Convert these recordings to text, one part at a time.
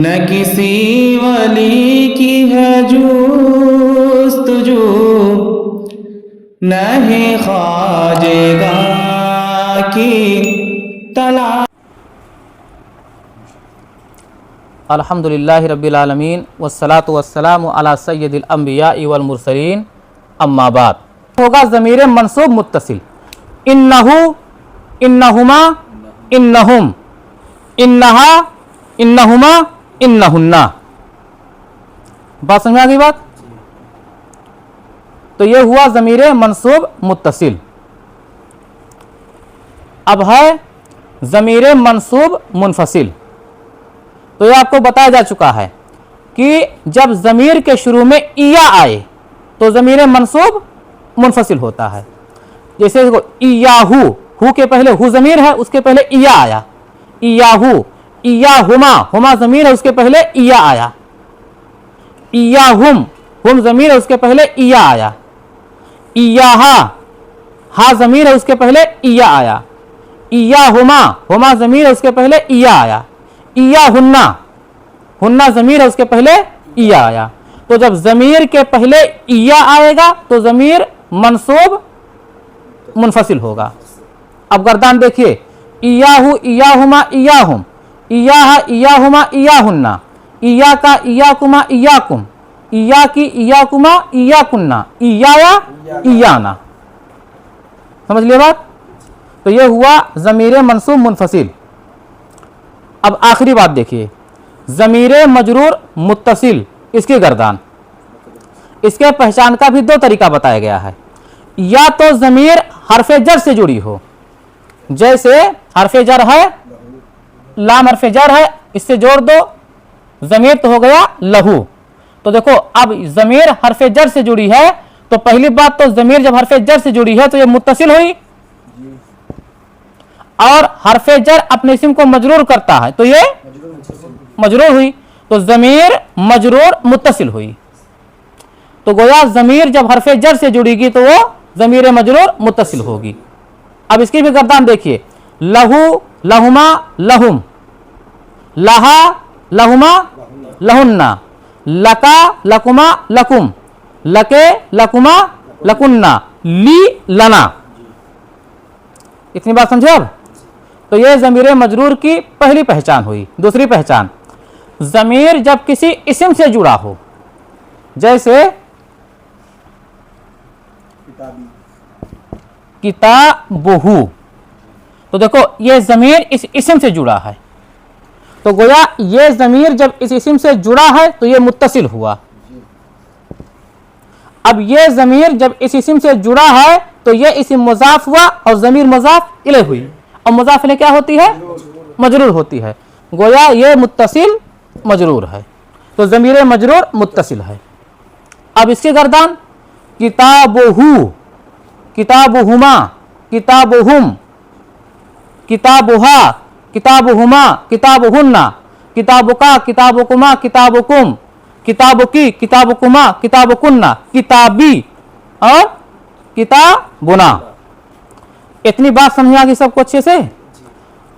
न किसी वली की है जुस्तजू, न है ख्वाजेगा की तलाश। अल्हम्दुलिल्लाहि रब्बिल आलमीन वस्सलातु वस्सलामु अला सय्यदिल अंबियाइ वल मुरसलीन अम्मा बाद। होगा ज़मीर मंसूब मुत्तसिल, इन्नहु, इन्नहुमा, इन्नहुम, इन्नहा, इन्नहुमा, इन्नहुन्ना। बात समझ में आ गई बात? तो ये हुआ ज़मीर मंसूब मुत्तसिल। अब है ज़मीर मंसूब मुनफसिल। तो ये आपको बताया जा चुका है कि जब ज़मीर के शुरू में इया आए तो ज़मीर मंसूब मुनफसिल होता है। जैसे इयाहू, हु के पहले हु ज़मीर है, उसके पहले इया आया। इयाहू, इयाहुमा, हुमा ज़मीर है, उसके पहले इया आया। इयाहुम, हुम ज़मीर है, उसके पहले इया आया। इयाहा, हा ज़मीर है, उसके पहले इया आया। इयाहुमा, हुमा ज़मीर है, उसके पहले इया आया। इयाहुन्ना, हुन्ना ज़मीर है, उसके पहले इया आया। तो जब ज़मीर के पहले इया आएगा तो ज़मीर मंसूब मुनफसिल होगा। अब गर्दान देखिए, इयाहू, इयाहुमा, इयाहुम, इयाहा, इयाहुमा, इयाहुन्ना, इयाका, इयाकुमा, इयाकुम, इयाकी, इयाकुमा, इयाकुन्ना, इयाया, इयाना। समझ लिया बात? तो यह हुआ ज़मीर मंसूब मुनफसिल। अब आखिरी बात देखिए, ज़मीर मजरूर मुत्तसिल, इसकी गर्दान। इसके पहचान का भी दो तरीका बताया गया है। या तो ज़मीर हरफ जर से जुड़ी हो, जैसे हरफ जर है, लाम हरफ जर है, इससे जोड़ दो, ज़मीर तो हो गया लहू। तो देखो, अब ज़मीर हरफ जर से जुड़ी है तो पहली बात तो ज़मीर जब हरफ जर से जुड़ी है तो ये मुत्तसिल हुई, और हरफ जर अपने इस्म को मजरूर करता है तो ये मजरूर हुई। तो ज़मीर मजरूर मुत्तसिल हुई। तो गोया ज़मीर जब हरफ जर से जुड़ेगी तो वो ज़मीर मजरूर मुत्तसिल होगी। अब इसकी भी गर्दान देखिए, लहू, लहुमा, लहुम, लहा, लहुमा, लहुन्ना, लका, लकुमा, लकुम, लके, लकुमा, लकुन्ना, ली, लना। इतनी बात समझे? अब तो यह ज़मीर मजरूर की पहली पहचान हुई। दूसरी पहचान, ज़मीर जब किसी इस्म से जुड़ा हो, जैसे किताबुहु, तो देखो यह ज़मीर इस इस्म से जुड़ा है, तो गोया यह ज़मीर जब इस इस्म से जुड़ा है तो यह मुत्तसिल हुआ। अब यह ज़मीर जब इस इस्म से जुड़ा है तो यह इस्म मुज़ाफ हुआ और ज़मीर मुज़ाफ इलैह हुई, और मुज़ाफ इलैह क्या होती है? मजरूर होती है। गोया यह मुत्तसिल मजरूर है, तो ज़मीर मजरूर मुत्तसिल है। अब इसकी गर्दान, किताबुहु, किताबुहुमा, किताबुहुम, किताबुहा, किताबुहुमा, किताबुहुन्ना, किताबुका, किताबुकुमा, किताबुकुम, किताबुकी, किताबुकुमा, किताबुकुन्ना, किताबी और किताबुना। इतनी बात समझ आ गई सबको अच्छे से?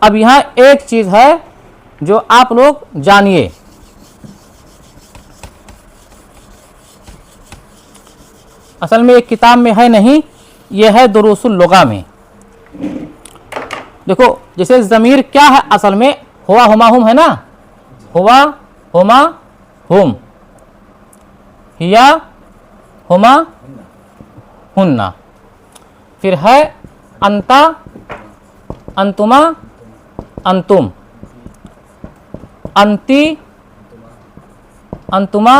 अब यहां एक चीज है जो आप लोग जानिए। असल में एक किताब में है नहीं, यह है दुरूसुल लुगा में। देखो, जैसे ज़मीर क्या है असल में? हुआ, हुमा, हुम है ना? हुआ, हुमा, हुम, हिया, हुमा, हुन्ना। फिर है अंता, अंतुमा, अंतुम, अंती, अंतुमा,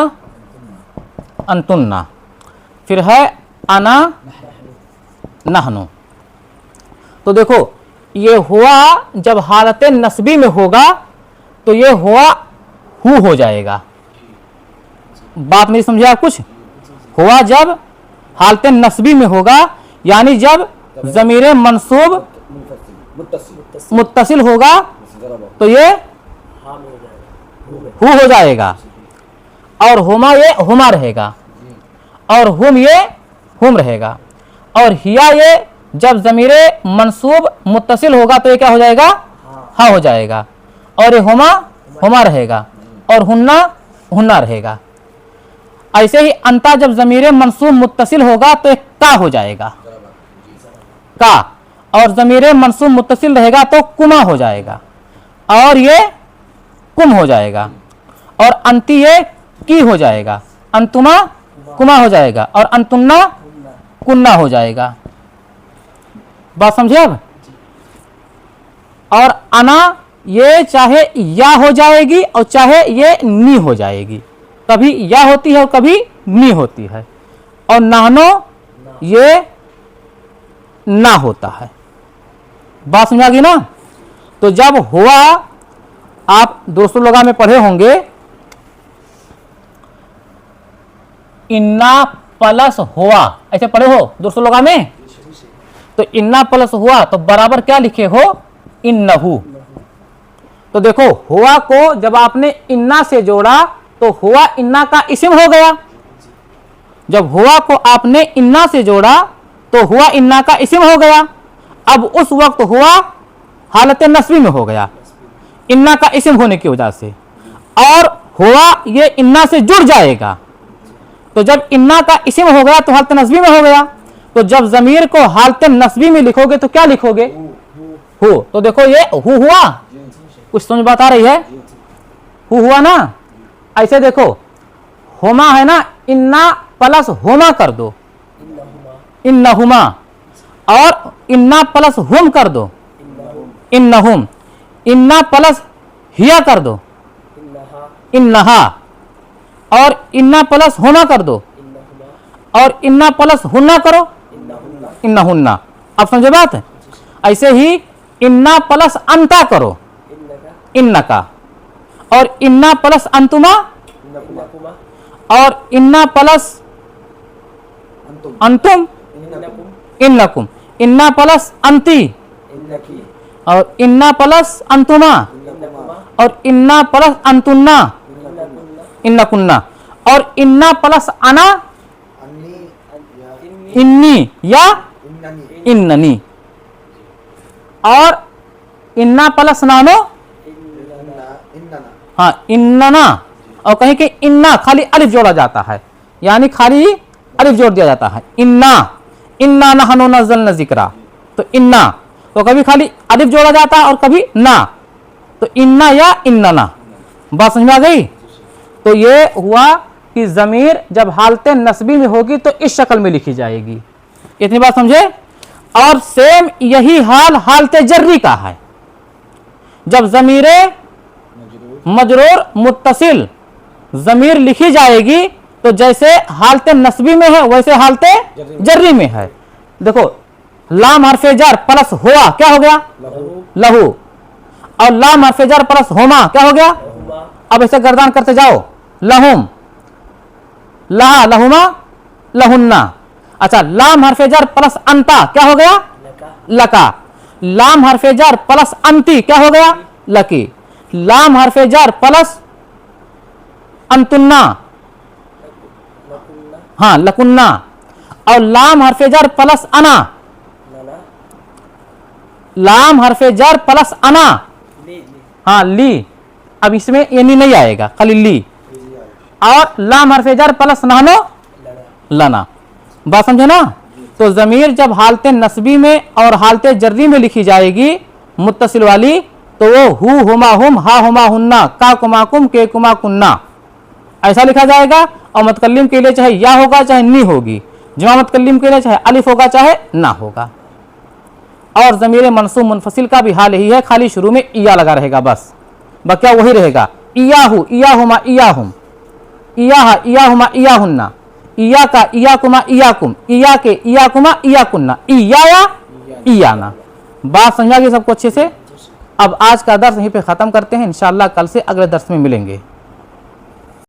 अंतुन्ना। फिर है अना, नहनु। तो देखो, ये हुआ जब हालत नस्बी में होगा तो ये हुआ हु हो जाएगा। बात मेरी समझे आप कुछ? हुआ जब हालत नस्बी में होगा, यानी जब ज़मीर मंसूब मुत्तसिल होगा तो ये हु हो जाएगा, और हुमा ये हुमा रहेगा, और हुम ये हुम रहेगा, और हिया ये जब ज़मीर मंसूब मुत्तसिल होगा तो ये क्या हो जाएगा? हा हो जाएगा, और ये हुमा हुमा रहेगा, और हुन्ना हुन्ना रहेगा। ऐसे ही अंता जब ज़मीर मंसूब मुत्तसिल होगा तो एक का हो जाएगा, का, और ज़मीर मंसूब मुत्तसिल रहेगा तो कुमा हो जाएगा, और ये कुम हो जाएगा, और अंती ये की हो जाएगा, अंतुमा कुमा हो जाएगा, और अंतुन्ना कुन्ना हो जाएगा। बात समझे अब? और अना ये चाहे या हो जाएगी और चाहे ये नी हो जाएगी, कभी या होती है और कभी नी होती है, और नानो ये ना होता है। बात समझा गई ना? तो जब हुआ, आप दोस्तों लोगा में पढ़े होंगे, इन्ना प्लस हुआ, ऐसे पढ़े हो दोस्तों लोगा में? तो इन्ना प्लस हुआ तो बराबर क्या लिखे हो? इन्नहु। तो देखो हुआ को जब आपने इन्ना से जोड़ा तो हुआ इन्ना का इस्म हो गया। जब हुआ को आपने इन्ना से जोड़ा तो हुआ इन्ना का इस्म हो गया। अब उस वक्त हुआ हालत नस्बी में हो गया इन्ना का इस्म होने की वजह से, और हुआ ये इन्ना से जुड़ जाएगा। तो जब इन्ना का इस्म हो गया तो हालत नस्बी में हो गया। तो जब जमीर को हालत नस्बी में लिखोगे तो क्या लिखोगे? हु। तो देखो ये हु हुआ, कुछ समझ बात आ रही है? हु हुआ ना। ऐसे देखो होमा है ना, इन्ना प्लस होमा कर दो, इन्नहुमा, और इन्ना प्लस हुम कर दो, इन्नहुम, इन्ना प्लस हिया कर दो, इन्नहा, और इन्ना प्लस होमा कर दो, और इन्ना प्लस हुन्ना करो, इन्नहुन्ना। अब समझे बात? ऐसे ही इन्ना प्लस अंता करो, इन्नका, और इन्ना प्लस अंतुमा, और इन्ना प्लस अंतुम, इन्नकुम, इन्ना प्लस अंती, और इन्ना प्लस अंतुमा, और इन्ना प्लस अंतुन्ना, इन्नकुन्ना, और इन्ना प्लस अना, इन्नी या इन्ननी, और इन्ना प्लस नानो, हाँ इन्नना, और कहीं के इन्ना खाली अलिफ जोड़ा जाता है, यानी खाली अलिफ जोड़ दिया जाता है। इन्ना, इन्ना नहनु नज़्ज़लना ज़िक्रा, तो इन्ना तो कभी खाली अलिफ जोड़ा जाता है और कभी ना, तो इन्ना या इन्नना। बात समझ में आ गई? तो ये हुआ कि ज़मीर जब हालत नस्बी में होगी तो इस शक्ल में लिखी जाएगी। इतनी बात समझे? और सेम यही हाल हालत जर्री का है। जब ज़मीरे मजरूर मुत्तसिल ज़मीर लिखी जाएगी तो जैसे हालत नस्बी में है वैसे हालत जर्री में है। देखो लाम हरफे जर प्लस हुआ क्या हो गया? लहू। और लाम हरफे जर प्लस होमा क्या हो गया? अब ऐसे गर्दान करते जाओ, लहुम, लहा लहुमा लहुन्ना। अच्छा लाम हरफे जर प्लस अंता क्या हो गया? लका। लाम हरफे जर प्लस अंती क्या हो गया? लकी। लाम हरफे जर प्लस अंतुन्ना, हाँ लकुन्ना। और लाम हरफे जर प्लस अना, लाम हरफे जर प्लस अना, हाँ ली। अब इसमें ये नहीं आएगा, खाली ली। और लाम हरफे जर प्लस नानो, लना। बात समझे ना? तो जमीर जब हालते नस्बी में और हालते जर्री में लिखी जाएगी मुत्तसिल वाली तो वो हु हुमा हुम, हा हुमा हुन्ना, का कुमा कुम, के कुमा कुन्ना ऐसा लिखा जाएगा। और मुतकल्लिम के लिए चाहे या होगा चाहे नी होगी, जमा मुतकल्लिम के लिए चाहे अलिफ होगा चाहे ना होगा। और ज़मीर मनसूब मुनफसिल का भी हाल यही है, खाली शुरू में इया लगा रहेगा, बस क्या वही रहेगा। इयाहु, इयाहुमा, इयाहुम, इयाहा, इयाहुमा, इयाहुन्ना, इया का, इयाकुमा, इयाकुम, इया के, इयाकुमा, इयाकुन्ना, इयाया, इयाना। बात समझा गई सबको अच्छे से? अब आज का दर्स यहीं पे ख़त्म करते हैं, इंशाअल्लाह कल से अगले दर्स में मिलेंगे।